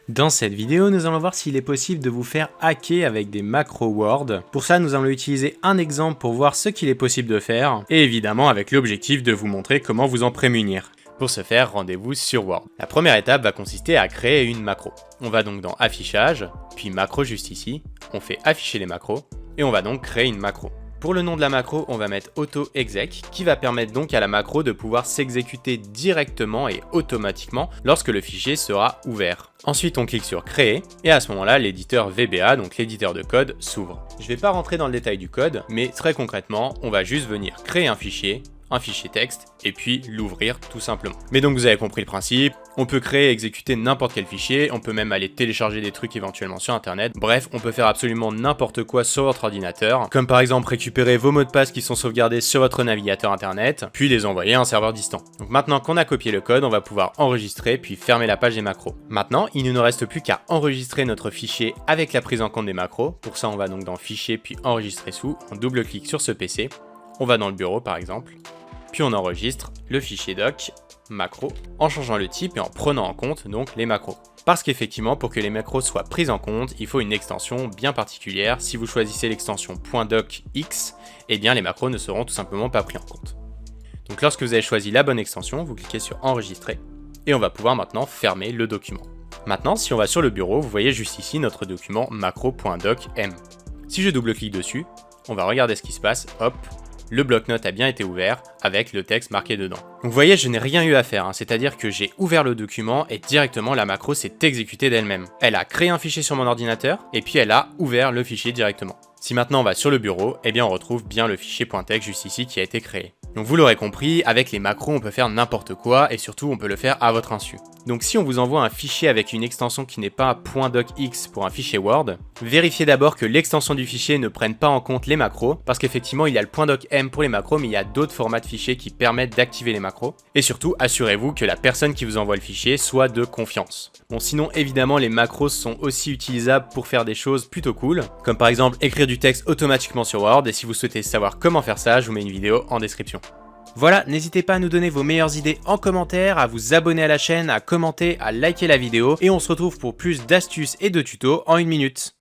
Dans cette vidéo, nous allons voir s'il est possible de vous faire hacker avec des macros Word. Pour ça, nous allons utiliser un exemple pour voir ce qu'il est possible de faire, et évidemment avec l'objectif de vous montrer comment vous en prémunir. Pour ce faire, rendez-vous sur Word. La première étape va consister à créer une macro. On va donc dans Affichage, puis Macro juste ici, on fait afficher les macros, et on va donc créer une macro. Pour le nom de la macro, on va mettre auto-exec, qui va permettre donc à la macro de pouvoir s'exécuter directement et automatiquement lorsque le fichier sera ouvert. Ensuite, on clique sur Créer, et à ce moment-là, l'éditeur VBA, donc l'éditeur de code, s'ouvre. Je ne vais pas rentrer dans le détail du code, mais très concrètement, on va juste venir créer un fichier texte, et puis l'ouvrir tout simplement. Mais donc vous avez compris le principe, on peut créer et exécuter n'importe quel fichier, on peut même aller télécharger des trucs éventuellement sur internet, bref, on peut faire absolument n'importe quoi sur votre ordinateur, comme par exemple récupérer vos mots de passe qui sont sauvegardés sur votre navigateur internet, puis les envoyer à un serveur distant. Donc maintenant qu'on a copié le code, on va pouvoir enregistrer, puis fermer la page des macros. Maintenant, il ne nous reste plus qu'à enregistrer notre fichier avec la prise en compte des macros. Pour ça, on va donc dans Fichier, puis Enregistrer sous, on double-clique sur ce PC, on va dans le bureau par exemple, puis on enregistre le fichier doc macro en changeant le type et en prenant en compte donc les macros. Parce qu'effectivement, pour que les macros soient prises en compte, il faut une extension bien particulière. Si vous choisissez l'extension .docx, eh bien les macros ne seront tout simplement pas pris en compte. Donc lorsque vous avez choisi la bonne extension, vous cliquez sur Enregistrer et on va pouvoir maintenant fermer le document. Maintenant, si on va sur le bureau, vous voyez juste ici notre document macro.docm. Si je double-clique dessus, on va regarder ce qui se passe, hop, le bloc-notes a bien été ouvert avec le texte marqué dedans. Donc vous voyez, je n'ai rien eu à faire, c'est-à-dire que j'ai ouvert le document et directement la macro s'est exécutée d'elle-même. Elle a créé un fichier sur mon ordinateur et puis elle a ouvert le fichier directement. Si maintenant on va sur le bureau, eh bien on retrouve bien le fichier .tex juste ici qui a été créé. Donc vous l'aurez compris, avec les macros on peut faire n'importe quoi et surtout on peut le faire à votre insu. Donc si on vous envoie un fichier avec une extension qui n'est pas .docx pour un fichier Word, vérifiez d'abord que l'extension du fichier ne prenne pas en compte les macros, parce qu'effectivement il y a le .docm pour les macros, mais il y a d'autres formats de fichiers qui permettent d'activer les macros. Et surtout, assurez-vous que la personne qui vous envoie le fichier soit de confiance. Bon, sinon évidemment les macros sont aussi utilisables pour faire des choses plutôt cool, comme par exemple écrire du texte automatiquement sur Word, et si vous souhaitez savoir comment faire ça, je vous mets une vidéo en description. Voilà, n'hésitez pas à nous donner vos meilleures idées en commentaire, à vous abonner à la chaîne, à commenter, à liker la vidéo, et on se retrouve pour plus d'astuces et de tutos en 1 minute.